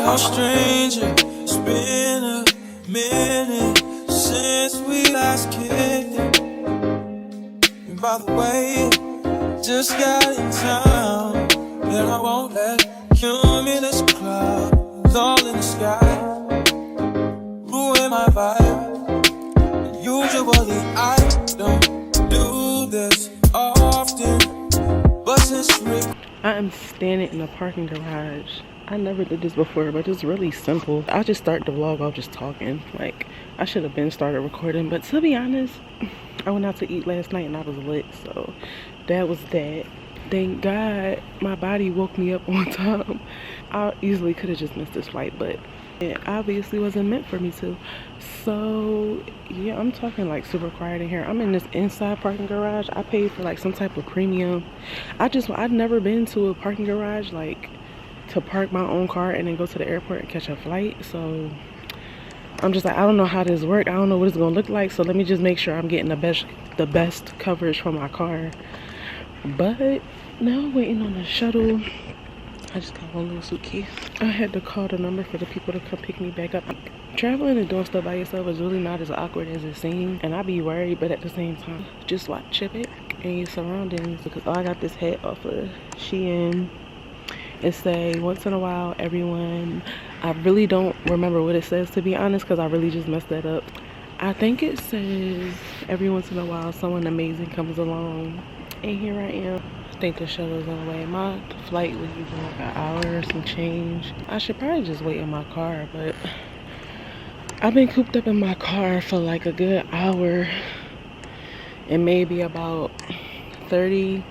no stranger. It's been a minute since we last kicked it. And by the way, just got in town, and I won't let cumulus clouds all in the sky ruin my vibe. Usually I don't do this often, but since I am standing in a parking garage. I never did this before, but it's really simple. I'll just start the vlog off just talking. Like, I should have been started recording, but to be honest, I went out to eat last night and I was lit, so that was that. Thank God my body woke me up on time. I easily could have just missed this flight, but it obviously wasn't meant for me to. So yeah, I'm talking like super quiet in here. I'm in this inside parking garage. I paid for like some type of premium. I've never been to a parking garage like to park my own car and then go to the airport and catch a flight. So I'm just like, I don't know how this works. I don't know what it's gonna look like. So let me just make sure I'm getting the best coverage for my car. But now I'm waiting on the shuttle. I just got one little suitcase. I had to call the number for the people to come pick me back up. Traveling and doing stuff by yourself is really not as awkward as it seems, and I be worried, but at the same time, just watch it and your surroundings. Because I got this hat off of Shein. It say, once in a while, everyone. I really don't remember what it says, to be honest, because I really just messed that up. I think it says, every once in a while, someone amazing comes along. And here I am. I think the shuttle's on the way. My flight was even like an hour or some change. I should probably just wait in my car, but I've been cooped up in my car for like a good hour and maybe about 30-40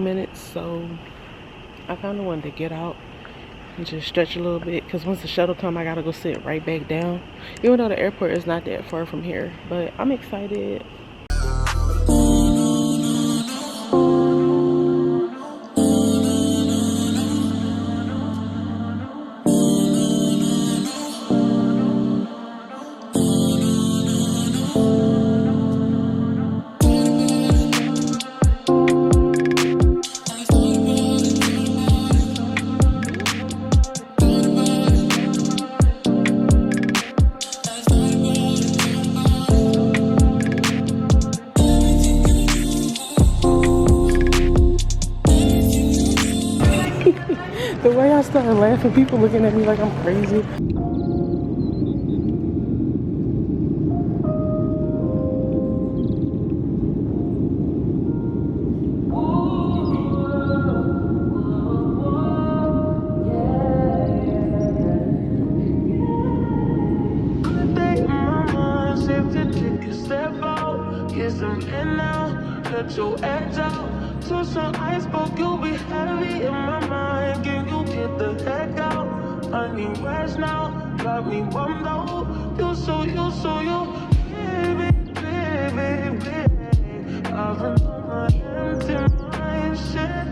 minutes. So I kind of wanted to get out and just stretch a little bit, because once the shuttle come, I gotta go sit right back down, even though the airport is not that far from here. But I'm excited. The way I started laughing, people looking at me like I'm crazy. You'll be heavy in my mind. Can you get the heck out? I need rest now. Got me bummed out. You so baby. I've been on my empty mind. Shit,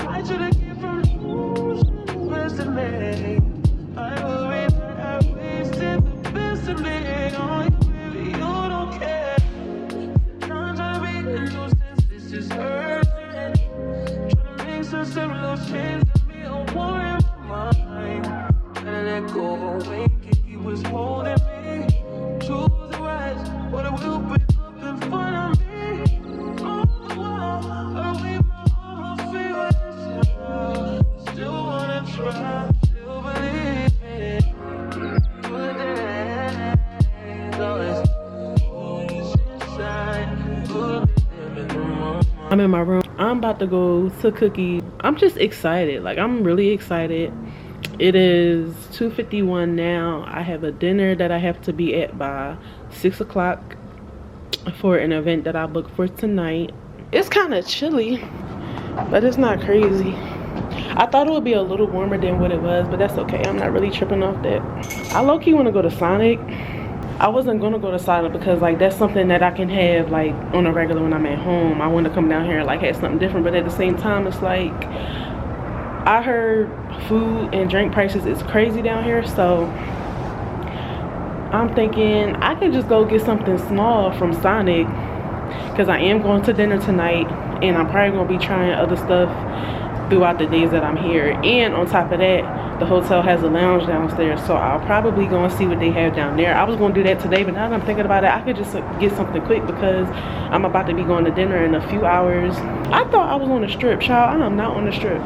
I should've came from losing best of me. I worry that I wasted the best of me on you, baby. You don't care. I'm trying to be a nuisance. This is hurt. Some little change to me, a war in my mind. And let go away, he was holding me. Choose the right, but it will break up in front of me. On the wall, I leave my almost feeling. Still wanna try, still believe it. Good days, always inside. Good in the moment. I'm in my room. I'm about to go to Cookie. I'm just excited. Like, I'm really excited. It is 2:51 now. I have a dinner that I have to be at by 6 o'clock for an event that I booked for tonight. It's kind of chilly, but it's not crazy. I thought it would be a little warmer than what it was, but that's okay. I'm not really tripping off that. I low-key want to go to Sonic. I wasn't gonna go to Saturn because like that's something that I can have like on a regular when I'm at home. I want to come down here and like have something different, but at the same time it's like I heard food and drink prices is crazy down here, so I'm thinking I could just go get something small from Sonic because I am going to dinner tonight and I'm probably gonna be trying other stuff throughout the days that I'm here. And on top of that, the hotel has a lounge downstairs, so I'll probably go and see what they have down there. I was going to do that today, but now that I'm thinking about it, I could just get something quick because I'm about to be going to dinner in a few hours. I thought I was on the strip, child. I am not on the strip.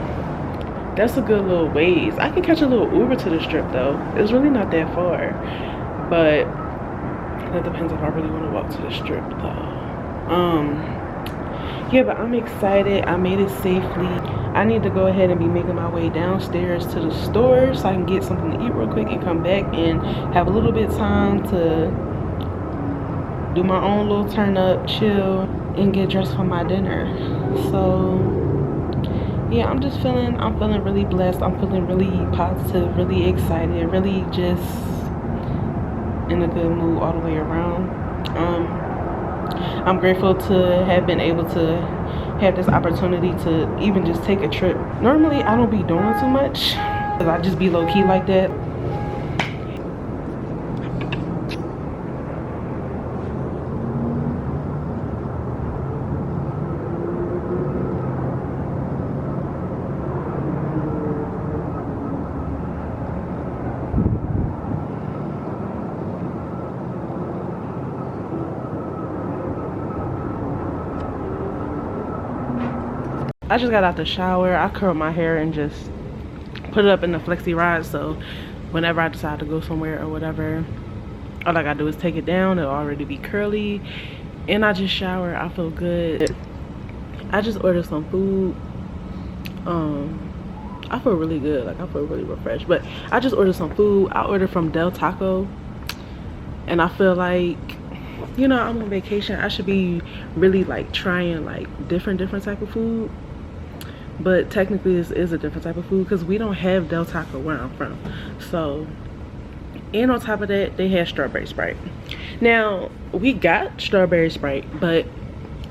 That's a good little ways. I can catch a little Uber to the strip though. It's really not that far, but that depends if I really want to walk to the strip though. Yeah, but I'm excited. I made it safely. I need to go ahead and be making my way downstairs to the store so I can get something to eat real quick and come back and have a little bit of time to do my own little turn up, chill, and get dressed for my dinner. So yeah, I'm feeling really blessed. I'm feeling really positive, really excited, really just in a good mood all the way around. I'm grateful to have been able to have this opportunity to even just take a trip. Normally, I don't be doing too much because I just be low-key like that. I just got out the shower. I curled my hair and just put it up in the flexi rod, so whenever I decide to go somewhere or whatever, all I gotta do is take it down. It'll already be curly. And I just showered. I feel good. I just ordered some food. I feel really good. Like, I feel really refreshed. But I just ordered some food. I ordered from Del Taco, and I feel like, you know, I'm on vacation. I should be really like trying like different type of food. But technically this is a different type of food because we don't have Del Taco where I'm from. So, and on top of that, they have strawberry Sprite. Now, we got strawberry Sprite, but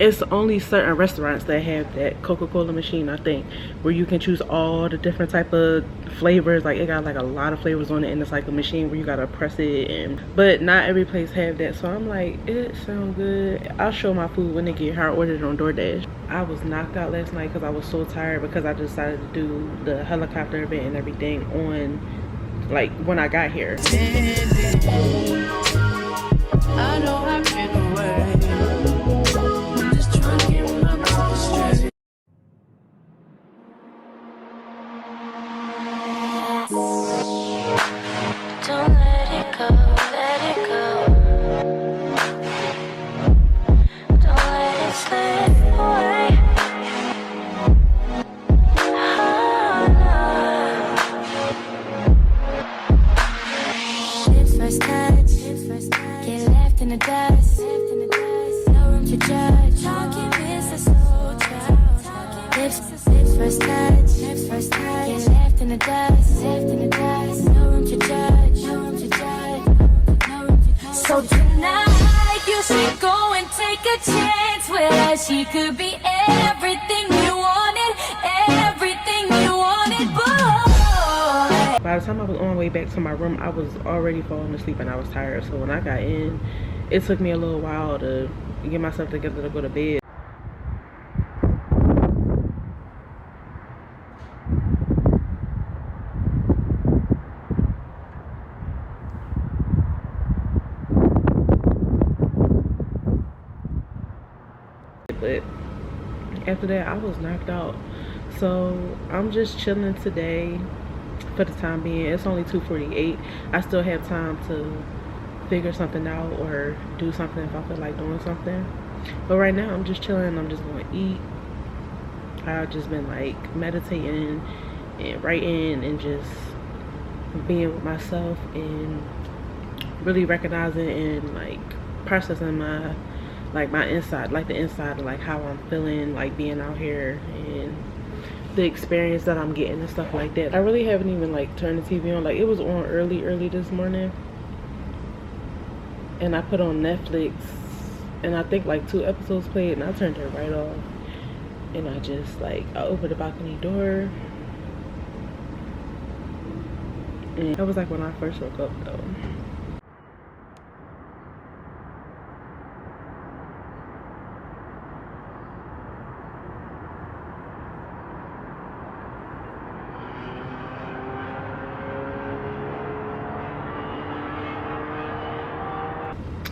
it's only certain restaurants that have that Coca-Cola machine, I think, where you can choose all the different type of flavors. Like, it got like a lot of flavors on it, and it's like a machine where you gotta press it. And but not every place have that, so I'm like, it sounds good. I'll show my food when they get here. I ordered it on DoorDash. I was knocked out last night because I was so tired because I decided to do the helicopter event and everything on, like, when I got here. I know I've been away. Just trying to get my mind straight. Don't let it go, let it go. Don't let it slip away. Lips first touch, get left in the dust. No room to judge. Talking business, so child. Lips first touch, get left in the dust. No room to judge. So tonight you should go and take a chance with her. She could be everything you wanted, boy. By the time I was on my way back to my room, I was already falling asleep and I was tired. So when I got in, it took me a little while to get myself together to go to bed. But after that, I was knocked out. So I'm just chilling today for the time being. It's only 2:48. I still have time to figure something out or do something if I feel like doing something. But right now, I'm just chilling. I'm just going to eat. I've just been like meditating and writing and just being with myself and really recognizing and like processing my inside, like the inside of like how I'm feeling, like being out here and the experience that I'm getting and stuff like that. I really haven't even like turned the TV on. Like, it was on early this morning, and I put on Netflix, and I think like 2 episodes played, and I turned it right off. And I just like, I opened the balcony door, and that was like when I first woke up though.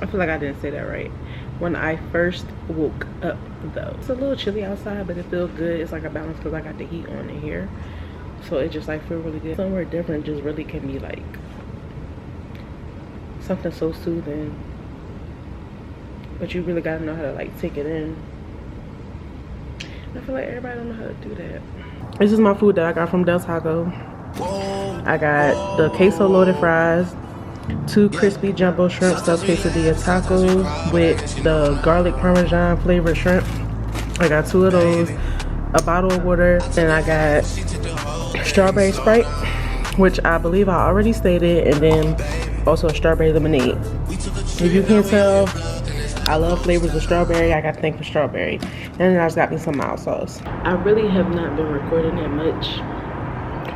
I feel like I didn't say that right. When I first woke up though. It's a little chilly outside, but it feels good. It's like a balance because I got the heat on in here. So it just like feel really good. Somewhere different just really can be like something so soothing. But you really gotta know how to like take it in. I feel like everybody don't know how to do that. This is my food that I got from Del Taco. I got the queso loaded fries, 2 crispy jumbo shrimp stuffed quesadilla tacos with the garlic parmesan flavored shrimp. I got 2 of those, a bottle of water, and I got strawberry Sprite, which I believe I already stated, and then also a strawberry lemonade. If you can't tell, I love flavors of strawberry. I got to thank for strawberry. And then I just got me some mild sauce. I really have not been recording that much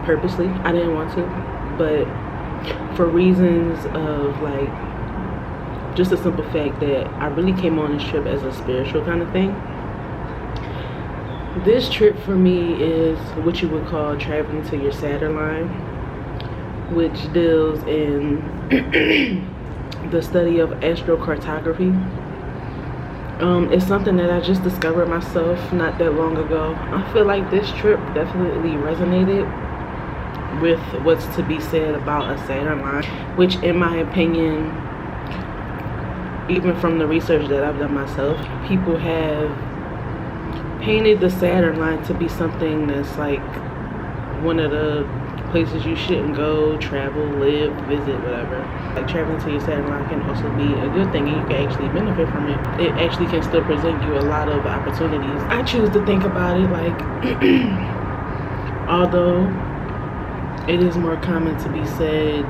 purposely. I didn't want to, but for reasons of like just a simple fact that I really came on this trip as a spiritual kind of thing. This trip for me is what you would call traveling to your Saturn line, which deals in the study of astrocartography. It's something that I just discovered myself not that long ago. I feel like this trip definitely resonated with what's to be said about a Saturn line, which in my opinion, even from the research that I've done myself, people have painted the Saturn line to be something that's like one of the places you shouldn't go, travel, live, visit, whatever. Like traveling to your Saturn line can also be a good thing, and you can actually benefit from it. It actually can still present you a lot of opportunities. I choose to think about it like although it is more common to be said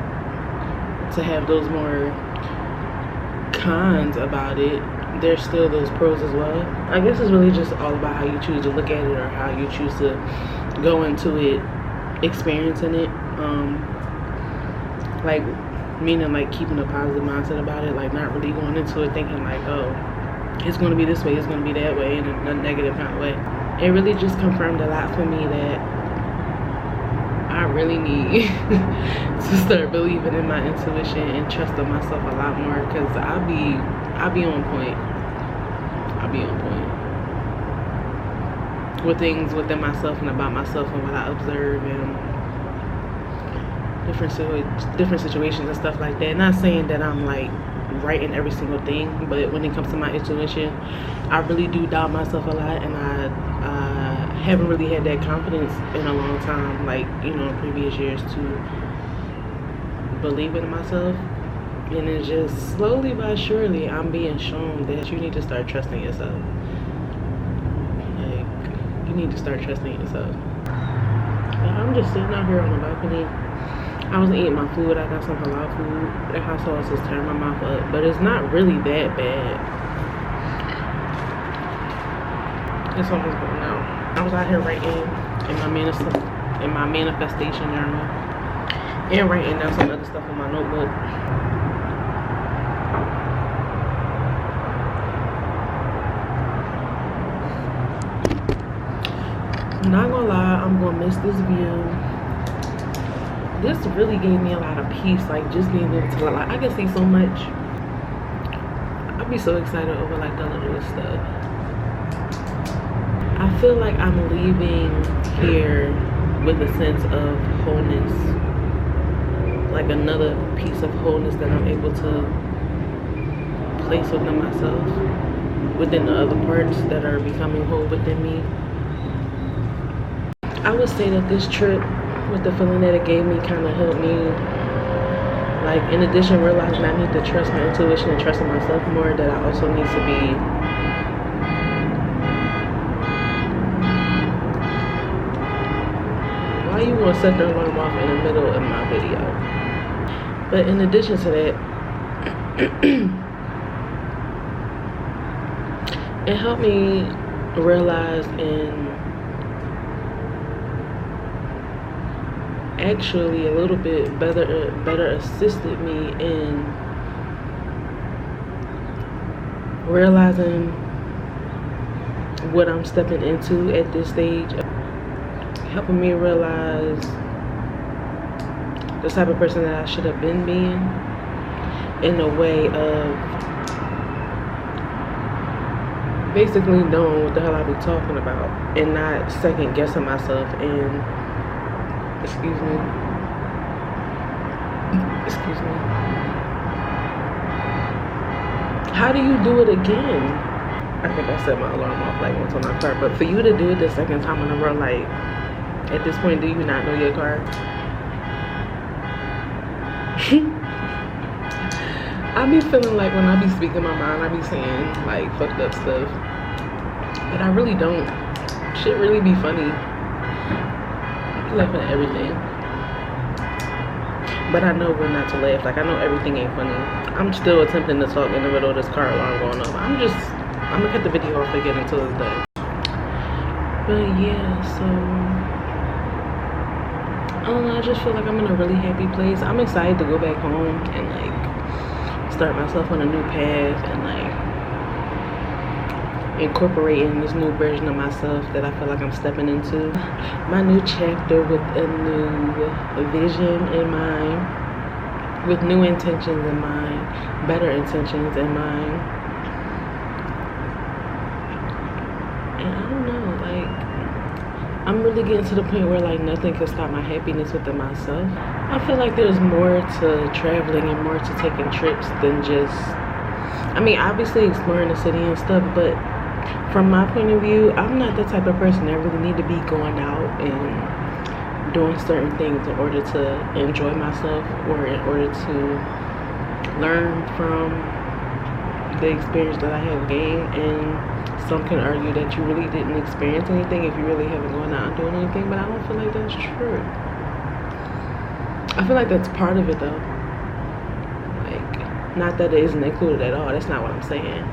to have those more cons about it, there's still those pros as well. I guess it's really just all about how you choose to look at it, or how you choose to go into it, experiencing it. Like meaning like keeping a positive mindset about it, like not really going into it thinking like, oh, it's going to be this way, it's going to be that way, in a negative kind of way. It really just confirmed a lot for me that I really need to start believing in my intuition and trusting myself a lot more, because I'll be on point. I'll be on point with things within myself and about myself and what I observe and different situations and stuff like that. Not saying that I'm like right in every single thing, but when it comes to my intuition, I really do doubt myself a lot, and I haven't really had that confidence in a long time, like, you know, in previous years, to believe in myself. And it's just slowly but surely I'm being shown that you need to start trusting yourself. Like, you need to start trusting yourself. And I'm just sitting out here on the balcony. I was eating my food. I got some halal food. That hot sauce is turning my mouth up, but it's not really that bad. It's almost gone now. I was out here writing in my manifestation journal and writing down some other stuff in my notebook. I'm not gonna lie, I'm gonna miss this view. This really gave me a lot of peace, like just being able to, like, I can see so much. I'd be so excited over like the little stuff. I feel like I'm leaving here with a sense of wholeness, like another piece of wholeness that I'm able to place within myself, within the other parts that are becoming whole within me. I would say that this trip, with the feeling that it gave me, kind of helped me, like, in addition, realizing I need to trust my intuition and trust in myself more, that I also need to be why you want to set the alarm off in the middle of my video? But in addition to that, it helped me realize and actually a little bit better assisted me in realizing what I'm stepping into at this stage, helping me realize the type of person that I should have been being, in a way of basically knowing what the hell I be talking about and not second guessing myself and excuse me. How do you do it again? I think I set my alarm off like once on my car, but for you to do it the second time in a row, like at this point, do you not know your car? I be feeling like when I be speaking my mind, I be saying like fucked up stuff, but I really don't. Shit really be funny. I be laughing at everything, but I know when not to laugh. Like I know everything ain't funny. I'm still attempting to talk in the middle of this car alarm going off. I'm gonna cut the video off again until it's done. But yeah, so I don't know, I just feel like I'm in a really happy place. I'm excited to go back home and like start myself on a new path and like incorporating this new version of myself that I feel like I'm stepping into. My new chapter with a new vision in mind, with new intentions in mind, better intentions in mind. And I don't know, like I'm really getting to the point where like nothing can stop my happiness within myself. I feel like there's more to traveling and more to taking trips than just, I mean, obviously exploring the city and stuff, but from my point of view, I'm not the type of person that really need to be going out and doing certain things in order to enjoy myself or in order to learn from the experience that I have gained. And some can argue that you really didn't experience anything if you really haven't gone out and doing anything, but I don't feel like that's true. I feel like that's part of it though. Like, not that it isn't included at all, that's not what I'm saying.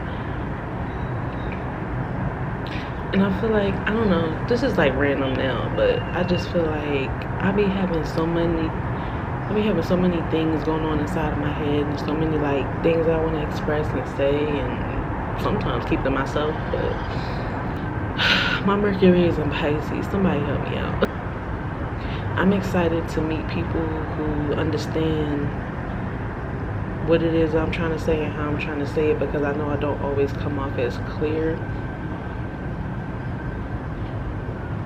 And I feel like, I don't know, this is like random now, but I just feel like I be having so many things going on inside of my head and so many like things I want to express and say and sometimes keep to myself, but my Mercury is in Pisces. Somebody help me out. I'm excited to meet people who understand what it is I'm trying to say and how I'm trying to say it, because I know I don't always come off as clear.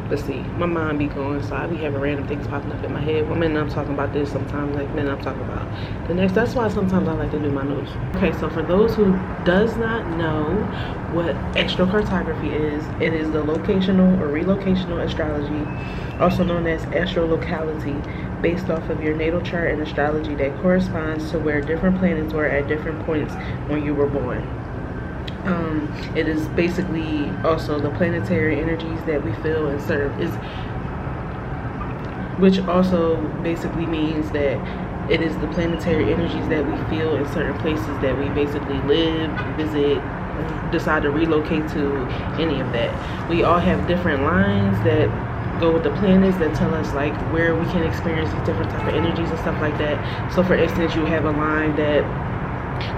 Let's see, my mind be going, so I be having random things popping up in my head. One minute I'm talking about this, sometimes like minute I'm talking about the next. That's why sometimes I like to do my notes. Okay, so for those who does not know what astrocartography is, it is the locational or relocational astrology, also known as astrolocality, based off of your natal chart and astrology that corresponds to where different planets were at different points when you were born. It is basically also the planetary energies that we feel and serve, which also basically means that it is the planetary energies that we feel in certain places that we basically live, visit, decide to relocate to, any of that. We all have different lines that go with the planets that tell us like where we can experience these different type of energies and stuff like that. So for instance, you have a line that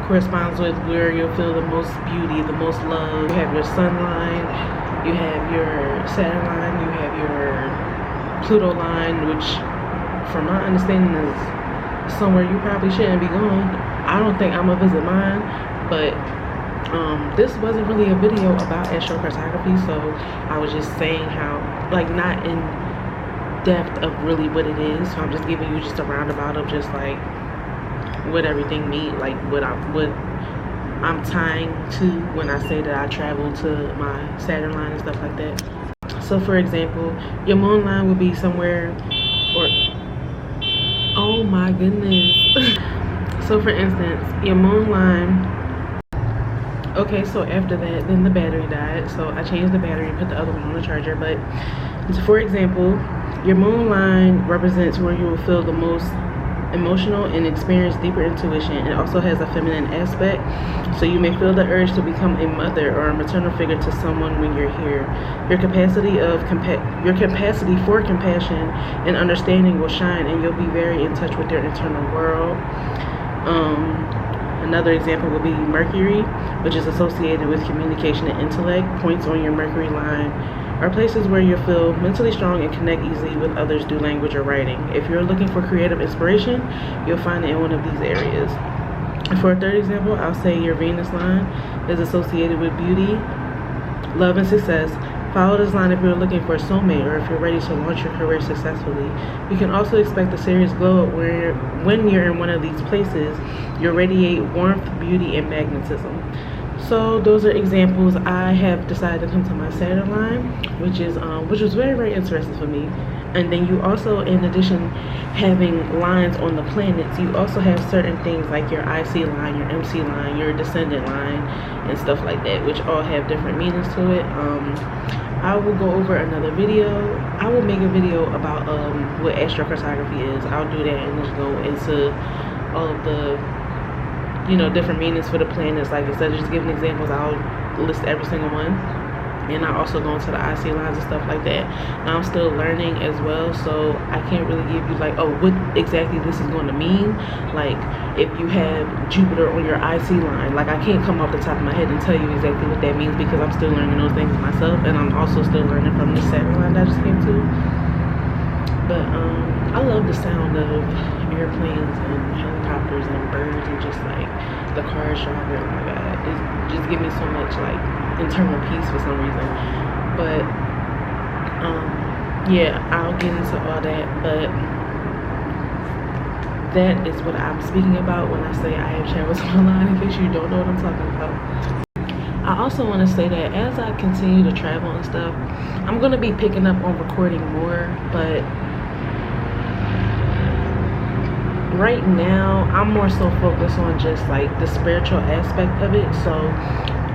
corresponds with where you'll feel the most beauty, the most love. You have your sun line, you have your Saturn line, you have your Pluto line, which from my understanding is somewhere you probably shouldn't be going. I don't think I'm gonna visit mine, but this wasn't really a video about astrocartography, so I was just saying how, like, not in depth of really what it is, so I'm just giving you just a roundabout of just like what everything means, like what I'm tying to when I say that I travel to my Saturn line and stuff like that. So for example, your moon line would be somewhere, or oh my goodness. So for instance, your moon line, okay, so after that, then the battery died, so I changed the battery and put the other one on the charger. But so for example, your moon line represents where you will feel the most emotional and experience deeper intuition. It also has a feminine aspect, so you may feel the urge to become a mother or a maternal figure to someone when you're here. Your capacity for compassion and understanding will shine, and you'll be very in touch with your internal world. Another example would be Mercury, which is associated with communication and intellect. Points on your Mercury line are places where you feel mentally strong and connect easily with others through language or writing. If you're looking for creative inspiration, you'll find it in one of these areas. For a third example, I'll say your Venus line is associated with beauty, Love and success. Follow this line if you're looking for a soulmate or if you're ready to launch your career successfully. You can also expect a serious glow up where, when you're in one of these places, you radiate warmth, beauty, and magnetism. So those are examples. I have decided to come to my Saturn line, which was very, very interesting for me. And then you also, in addition having lines on the planets, you also have certain things like your IC line, your MC line, your descendant line, and stuff like that, which all have different meanings to it. I will go over another video. I will make a video about what astrocartography is. I'll do that and just go into all of the different meanings for the planets. Like, instead of just giving examples, I'll list every single one. And I also go into the IC lines and stuff like that. Now I'm still learning as well, so I can't really give you like, oh, what exactly this is going to mean. Like, if you have Jupiter on your IC line, like, I can't come off the top of my head and tell you exactly what that means, because I'm still learning those things myself, and I'm also still learning from the Saturn line that I just came to. But I love the sound of airplanes and helicopters and birds and just like the cars driving. Oh my god, it just gives me so much like internal peace for some reason. But yeah, I'll get into all that, but that is what I'm speaking about when I say I have traveled to my line, in case you don't know what I'm talking about. I also want to say that as I continue to travel and stuff, I'm going to be picking up on recording more, but right now I'm more so focused on just like the spiritual aspect of it. So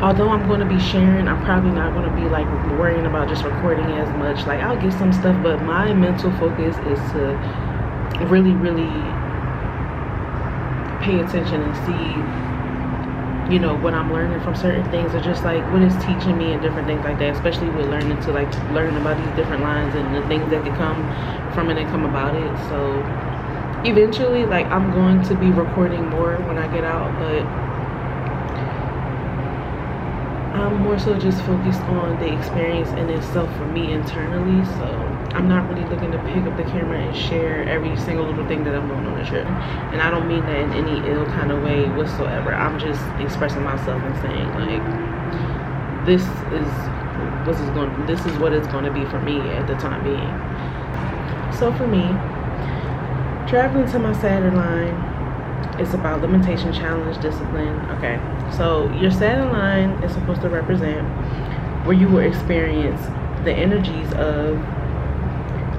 although I'm going to be sharing, I'm probably not going to be like worrying about just recording as much. Like, I'll get some stuff, but my mental focus is to really pay attention and see what I'm learning from certain things, or just like what it's teaching me and different things like that, especially with learning to like learn about these different lines and the things that could come from it and come about it. So eventually, like, I'm going to be recording more when I get out, but I'm more so just focused on the experience in itself for me internally. So I'm not really looking to pick up the camera and share every single little thing that I'm doing on the trip. And I don't mean that in any ill kind of way whatsoever. I'm just expressing myself and saying, like, this is what it's going to be for me at the time being. So for me, traveling to my Saturn line is about limitation, challenge, discipline. Okay, so your Saturn line is supposed to represent where you will experience the energies of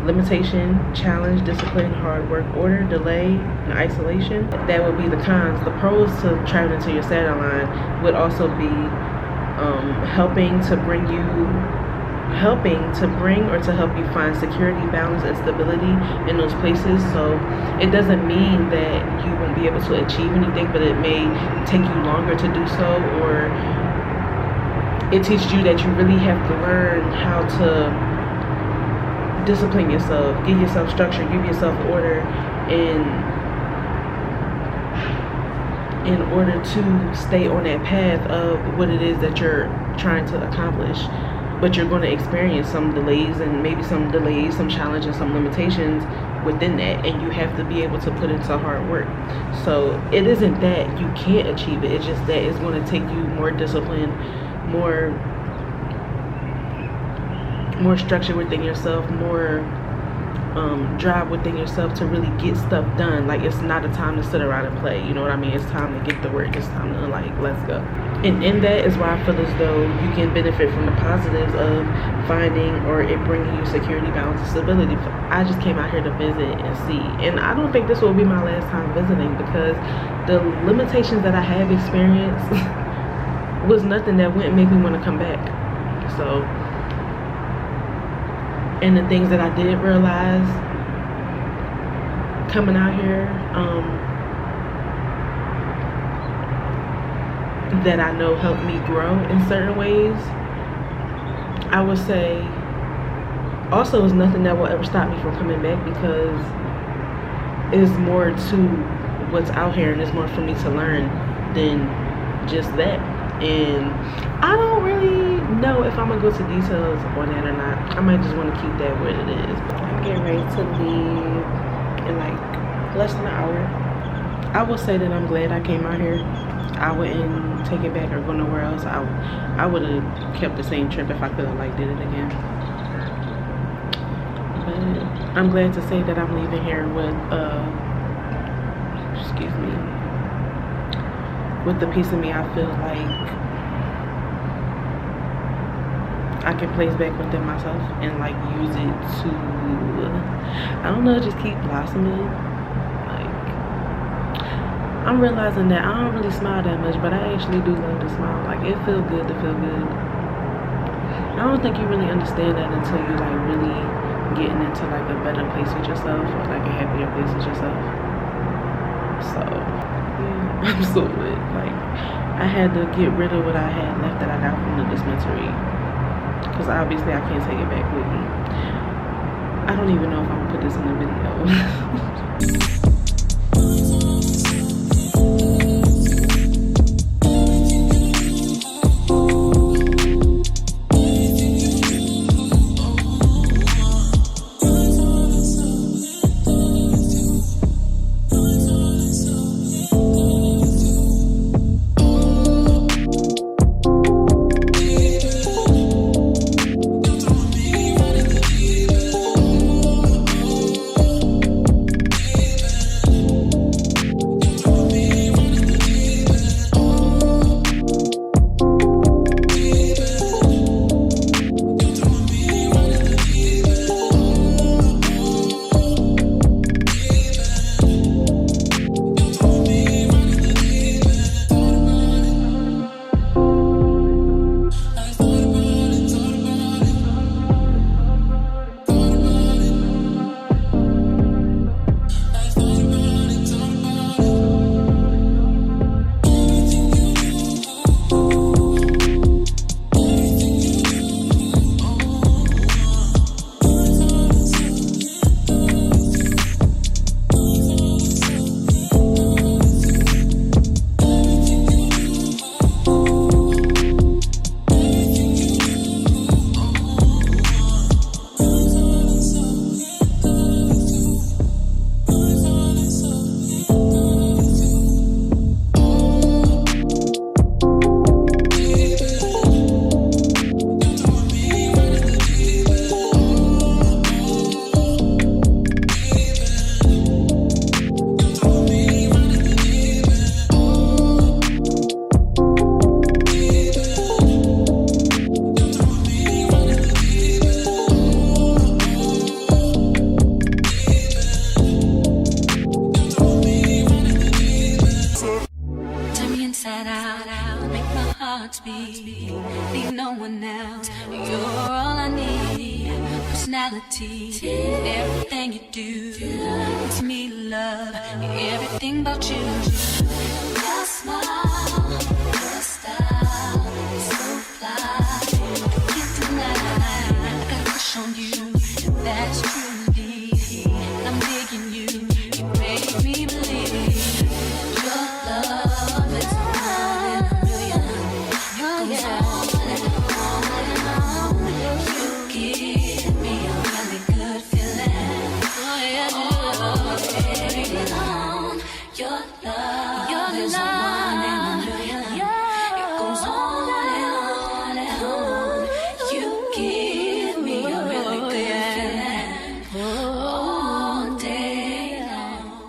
limitation, challenge, discipline, hard work, order, delay, and isolation. That would be the cons. The pros to traveling to your Saturn line would also be helping to bring or to help you find security, balance, and stability in those places. So it doesn't mean that you won't be able to achieve anything, but it may take you longer to do so, or it teaches you that you really have to learn how to discipline yourself, give yourself structure, give yourself order in order to stay on that path of what it is that you're trying to accomplish. But you're going to experience some delays, some challenges, some limitations within that, and you have to be able to put into hard work. So it isn't that you can't achieve it, it's just that it's going to take you more discipline, more structure within yourself, more drive within yourself to really get stuff done. Like, it's not a time to sit around and play, you know what I mean? It's time to get to work. It's time to, like, let's go. And in that is why I feel as though you can benefit from the positives of finding or it bringing you security, balance, and stability. I just came out here to visit and see, and I don't think this will be my last time visiting, because the limitations that I have experienced was nothing that wouldn't make me want to come back. So, and the things that I did realize coming out here, that I know helped me grow in certain ways, I would say also is nothing that will ever stop me from coming back, because it's more to what's out here and it's more for me to learn than just that. And I don't really know if I'm gonna go to details on that or not. I might just want to keep that where it is. I'm getting ready to leave in like less than an hour. I will say that I'm glad I came out here. I wouldn't take it back or go nowhere else. I would have kept the same trip if I could have like did it again. But I'm glad to say that I'm leaving here with excuse me, with the piece of me I feel like I can place back within myself and like use it to, I don't know, just keep blossoming. I'm realizing that I don't really smile that much, but I actually do love to smile. Like, it feels good to feel good. I don't think you really understand that until you like really getting into like a better place with yourself, or like a happier place with yourself. So yeah, I'm so lit. Like, I had to get rid of what I had left that I got from the dispensary, because obviously I can't take it back with me. I don't even know if I'm gonna put this in the video. Need no one else. You're all I need. Personality, everything you do makes me love everything about you. Your smile, your style, so fly. I can't deny. I got a crush on you. That's true indeed. I'm digging you. You make me believe your love is one in a million. You goes on and on. You give me a really good feeling. Oh yeah, baby, on your love is one in a million. It goes on and on. You give me a really good feeling all day long.